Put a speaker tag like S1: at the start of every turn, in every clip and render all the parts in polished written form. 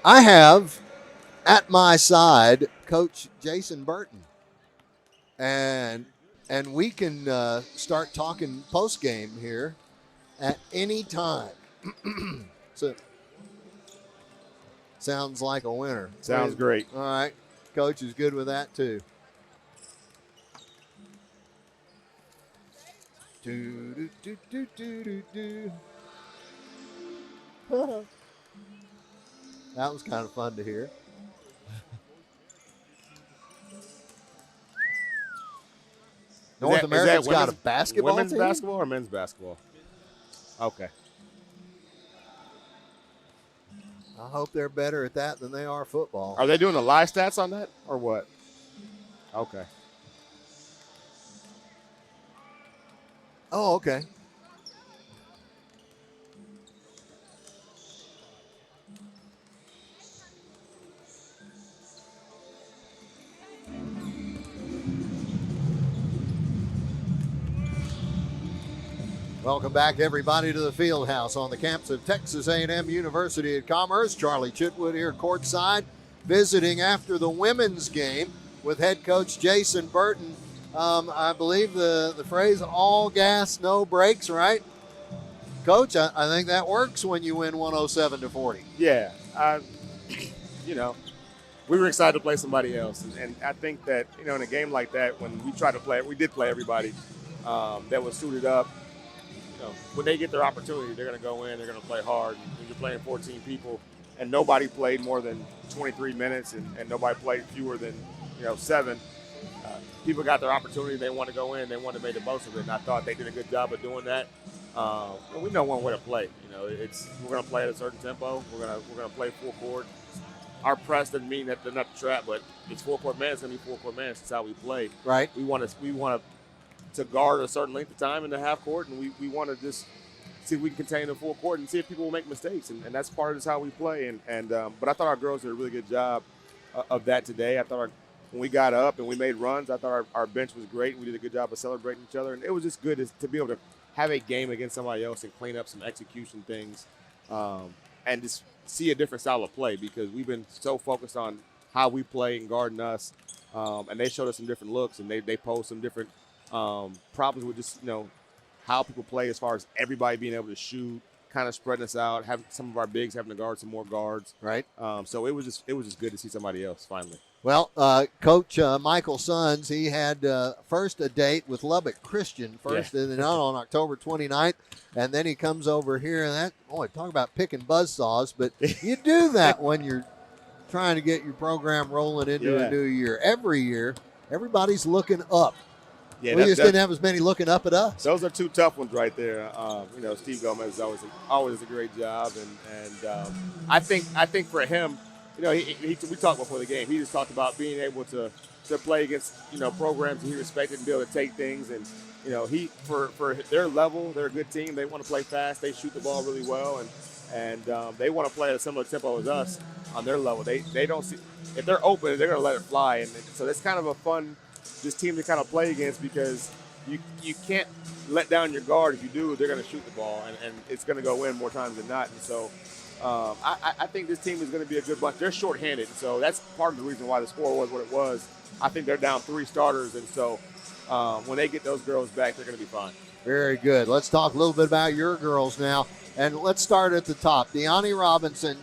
S1: I have at my side Coach Jason Burton, and we can start talking post game here at any time. So sounds like a winner.
S2: Sounds great.
S1: All right, Coach is good with that too. Do, do, do, do, do, do. That was kind of fun to hear. North America's got a basketball
S2: women's
S1: team?
S2: Basketball or men's basketball? Okay.
S1: I hope they're better at that than they are football.
S2: Are they doing the live stats on that or what? Okay.
S1: Oh, okay. Welcome back, everybody, to the Field House on the campus of Texas A&M University at Commerce. Charlie Chitwood here courtside, visiting after the women's game with head coach Jason Burton. I believe the phrase all gas, no brakes, right? Coach, I think that works when you win 107-40.
S2: Yeah. We were excited to play somebody else. And I think that, in a game like that, when we tried to play, we did play everybody that was suited up. When they get their opportunity, they're going to go in, they're going to play hard. When you're playing 14 people and nobody played more than 23 minutes and nobody played fewer than, 7, people got their opportunity. They want to go in, they want to make the most of it. And I thought they did a good job of doing that. And we know one way to play. We're going to play at a certain tempo. We're going to play full court. Our press doesn't mean that they're not the trap, but it's full court man. It's going to be full court man. That's how we play.
S1: Right.
S2: We want to guard a certain length of time in the half court, and we want to just see if we can contain the full court and see if people will make mistakes, and that's part of just how we play. But I thought our girls did a really good job of that today. I thought when we got up and we made runs, I thought our bench was great. We did a good job of celebrating each other, and it was just good to be able to have a game against somebody else and clean up some execution things, and just see a different style of play, because we've been so focused on how we play and guarding us, and they showed us some different looks, and they posed some different problems with just how people play as far as everybody being able to shoot, kind of spreading us out, have some of our bigs having to guard some more guards. Right. So it was just good to see somebody else finally.
S1: Well, Coach Michael Sons, he had first a date with Lubbock Christian first, and then on October 29th, and then he comes over here, and talk about picking buzzsaws, but you do that when you're trying to get your program rolling into a new year. Every year, everybody's looking up. Yeah, we just didn't have as many looking up at us.
S2: Those are two tough ones right there. Steve Gomez always a great job, and I think for him, we talked before the game. He just talked about being able to play against programs that he respected and be able to take things, and he for their level, they're a good team. They want to play fast. They shoot the ball really well, and they want to play at a similar tempo as us on their level. They don't see if they're open, they're going to let it fly, and so that's kind of a fun. This team to kind of play against, because you can't let down your guard. If you do, they're going to shoot the ball, and it's going to go in more times than not. And so I think this team is going to be a good bunch. They're shorthanded, so that's part of the reason why the score was what it was. I think they're down 3 starters, and so when they get those girls back, they're going to be fine.
S1: Very good. Let's talk a little bit about your girls now, and let's start at the top. Deani Robinson,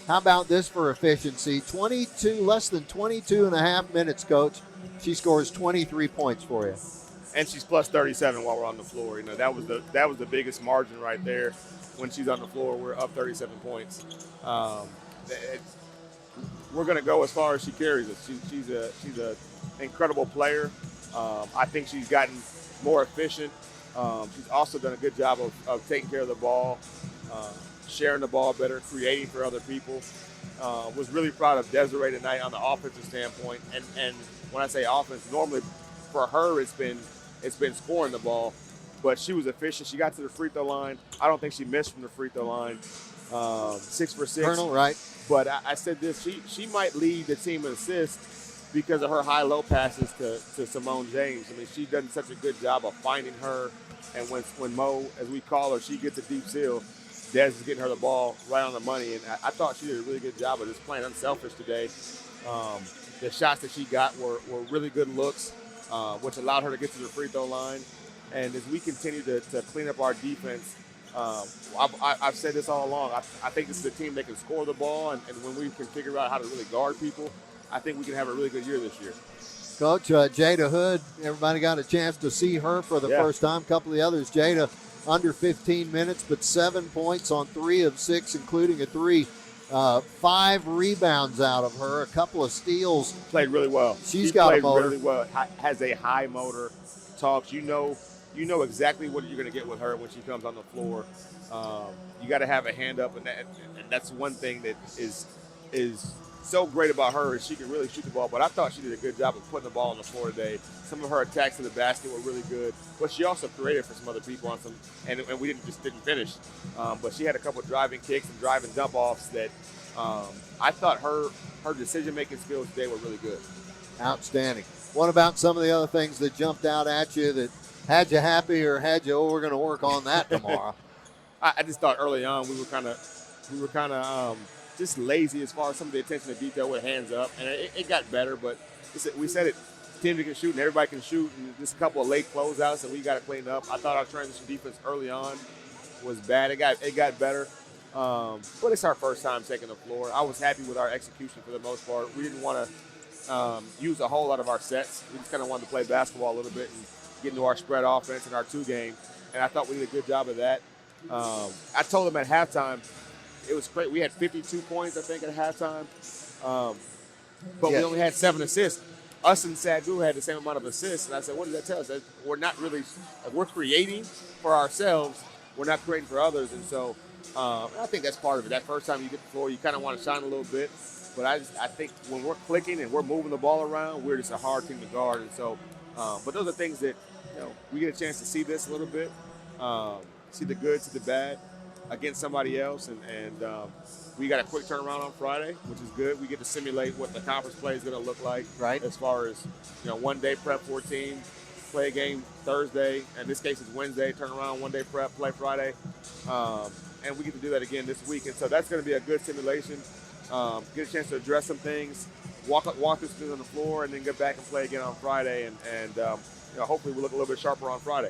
S1: how about this for efficiency? Less than 22 and a half minutes, Coach. She scores 23 points for you.
S2: And she's plus 37 while we're on the floor. That was the biggest margin right there. When she's on the floor, we're up 37 points. We're going to go as far as she carries us. She's an incredible player. I think she's gotten more efficient. She's also done a good job of taking care of the ball, sharing the ball better, creating for other people. Was really proud of Desiree tonight on the offensive standpoint. And when I say offense, normally for her it's been scoring the ball, but she was efficient. She got to the free throw line. I don't think she missed from the free throw line. 6 for 6.
S1: Colonel, right?
S2: But I said this: she might lead the team in assists because of her high-low passes to Simone James. I mean, she does such a good job of finding her, and when Mo, as we call her, she gets a deep seal. Des is getting her the ball right on the money, and I thought she did a really good job of just playing unselfish today. The shots that she got were really good looks, which allowed her to get to the free throw line. And as we continue to clean up our defense, I've said this all along. I think this is a team that can score the ball, and when we can figure out how to really guard people, I think we can have a really good year this year.
S1: Coach, Jada Hood, everybody got a chance to see her for the first time. A couple of the others. Jada, under 15 minutes, but 7 points on 3 of 6, including a 3. 5 rebounds out of her, a couple of steals.
S2: Played really well.
S1: She got a motor.
S2: Really well. Has a high motor. Talks. You know exactly what you're going to get with her when she comes on the floor. You got to have a hand up, and that's one thing that is so great about her is she can really shoot the ball. But I thought she did a good job of putting the ball on the floor today. Some of her attacks to the basket were really good, but she also created for some other people on some, and we didn't finish. But she had a couple of driving kicks and driving dump offs that I thought her decision-making skills today were really good.
S1: Outstanding. What about some of the other things that jumped out at you that had you happy or had you, we're going to work on that tomorrow?
S2: I just thought early on we were kind of just lazy as far as some of the attention to detail with hands up, and it got better. But we said it, team can shoot and everybody can shoot, and just a couple of late closeouts that we got to clean up. I thought our transition defense early on was bad. It got better, but it's our first time taking the floor. I was happy with our execution for the most part. We didn't want to use a whole lot of our sets. We just kind of wanted to play basketball a little bit and get into our spread offense and our 2 game, and I thought we did a good job of that. I told them at halftime, it was great. We had 52 points, I think, at halftime. But we only had 7 assists. Us and SAGU had the same amount of assists. And I said, what does that tell us? That we're not really – we're creating for ourselves. We're not creating for others. And so I think that's part of it. That first time you get the floor, you kind of want to shine a little bit. But I think when we're clicking and we're moving the ball around, we're just a hard team to guard. And so but those are things that, we get a chance to see this a little bit, see the good, see the bad against somebody else, and we got a quick turnaround on Friday, which is good. We get to simulate what the conference play is going to look like,
S1: right?
S2: As far as 1 day prep for a team, play a game Thursday, in this case it's Wednesday, turn around, 1 day prep, play Friday, and we get to do that again this week. And so that's going to be a good simulation. Get a chance to address some things, walk through things on the floor, and then get back and play again on Friday, and hopefully we'll look a little bit sharper on Friday.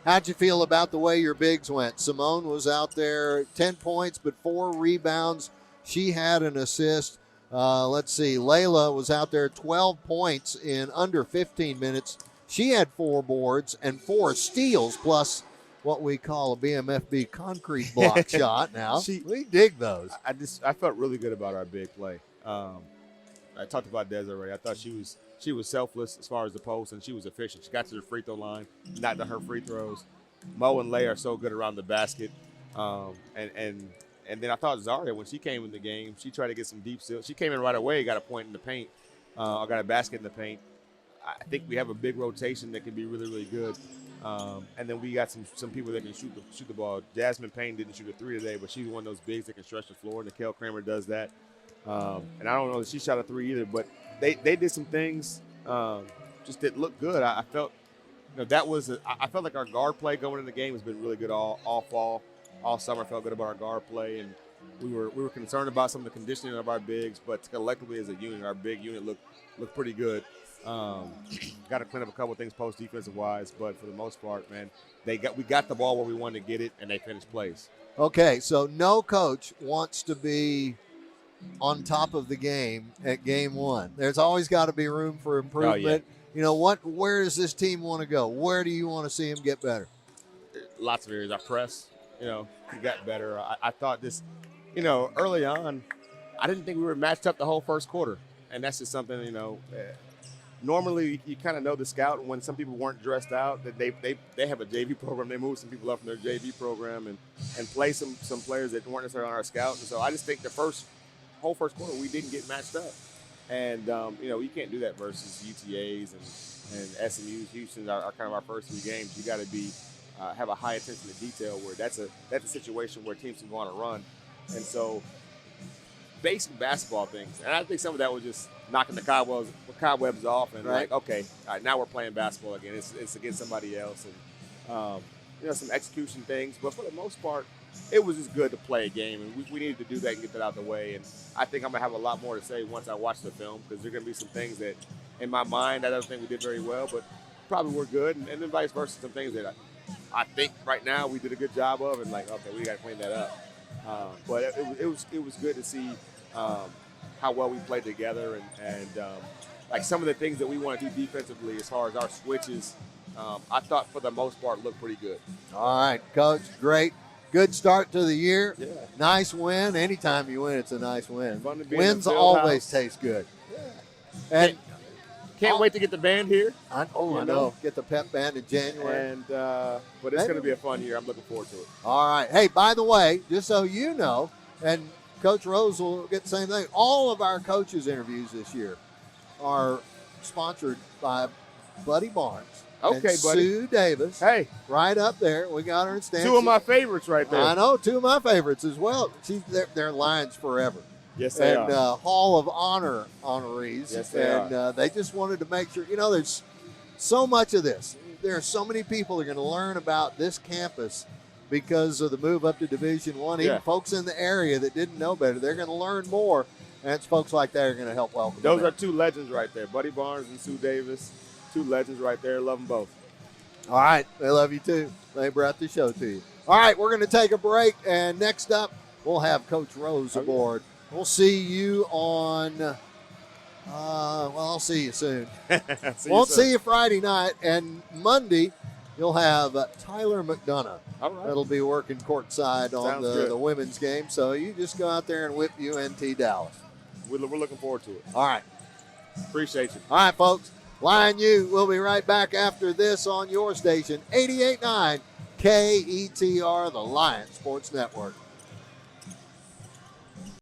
S1: How'd you feel about the way your bigs went? Simone was out there, 10 points, but 4 rebounds. She had an assist. Let's see, Layla was out there, 12 points in under 15 minutes. She had 4 boards and 4 steals, plus what we call a BMFB concrete block shot now. We dig those.
S2: I felt really good about our big play. I talked about Des already. I thought she was selfless as far as the post, and she was efficient. She got to the free throw line, knocked down her free throws. Mo and Lay are so good around the basket. And then I thought Zaria, when she came in the game, she tried to get some deep steals. She came in right away, got a point in the paint, or got a basket in the paint. I think we have a big rotation that can be really, really good. And then we got some people that can shoot the ball. Jasmine Payne didn't shoot a 3 today, but she's one of those bigs that can stretch the floor. Nicole Kramer does that. And I don't know that she shot a 3 either, but they did some things just that looked good. I felt I felt like our guard play going in the game has been really good all fall, all summer. I felt good about our guard play, and we were concerned about some of the conditioning of our bigs, but collectively as a unit, our big unit looked pretty good. Got to clean up a couple of things post defensive wise, but for the most part, man, we got the ball where we wanted to get it, and they finished plays.
S1: Okay, so no coach wants to be on top of the game at game 1. There's always got to be room for improvement.
S2: Oh, yeah.
S1: Where does this team want to go? Where do you want to see them get better?
S2: Lots of areas. Our press, we got better. I thought this, early on, I didn't think we were matched up the whole first quarter, and that's just something, normally you kind of know the scout when some people weren't dressed out, that they have a JV program. They moved some people up from their JV program and play some players that weren't necessarily on our scout. And so I just think the whole first quarter we didn't get matched up. And, you can't do that versus UTAs and SMUs. Houston are kind of our first 3 games. You got to have a high attention to detail where that's a situation where teams can go on a run. And so basic basketball things. And I think some of that was just knocking the cobwebs off and
S1: right.
S2: Okay, all right, now we're playing basketball again. It's against somebody else. And, some execution things. But for the most part, it was just good to play a game, and we needed to do that and get that out of the way. And I think I'm gonna have a lot more to say once I watch the film, because there's gonna be some things that, in my mind, I don't think we did very well, but probably were good, and then vice versa, some things that I think right now we did a good job of, and like, okay, we got to clean that up. But it was good to see how well we played together, and like some of the things that we want to do defensively as far as our switches. I thought for the most part looked pretty good.
S1: All right, Coach, great. Good start to the year.
S2: Yeah.
S1: Nice win. Anytime you win, it's a nice win.
S2: Fun to be
S1: Wins
S2: in the field
S1: always
S2: house.
S1: taste good.
S2: Yeah.
S1: And
S2: Can't wait to get the band here.
S1: I know. Get the pep band in January.
S2: And but it's going to be a fun year. I'm looking forward to it.
S1: All right. Hey, by the way, just so you know, and Coach Rose will get the same thing, all of our coaches' interviews this year are sponsored by Buddy Barnes.
S2: Okay,
S1: and
S2: buddy.
S1: Sue Davis.
S2: Hey,
S1: right up there. We got her in stands.
S2: two of my favorites right there.
S1: I know, two of my favorites as well. They're Lions forever.
S2: Yes, they
S1: and
S2: are.
S1: Hall of Honor honorees.
S2: Yes, they
S1: are. They just wanted to make sure, there's so much of this. There are so many people that are going to learn about this campus because of the move up to Division I. Even folks in the area that didn't know better, they're going to learn more, and it's folks like that are going to help welcome them.
S2: Those are two legends right there, Buddy Barnes and Sue Davis. Two legends right there. Love them both.
S1: All right. They love you too. They brought the show to you. All right. We're going to take a break. And next up, we'll have Coach Rose aboard. We'll see you on, I'll see you soon. Won't see you Friday night. And Monday, you'll have Tyler McDonough.
S2: All right.
S1: That'll be working courtside on the women's game. So you just go out there and whip UNT Dallas.
S2: We're looking forward to it.
S1: All right.
S2: Appreciate you.
S1: All right, folks. Lion U, we'll be right back after this on your station, 88.9 KETR, the Lion Sports Network.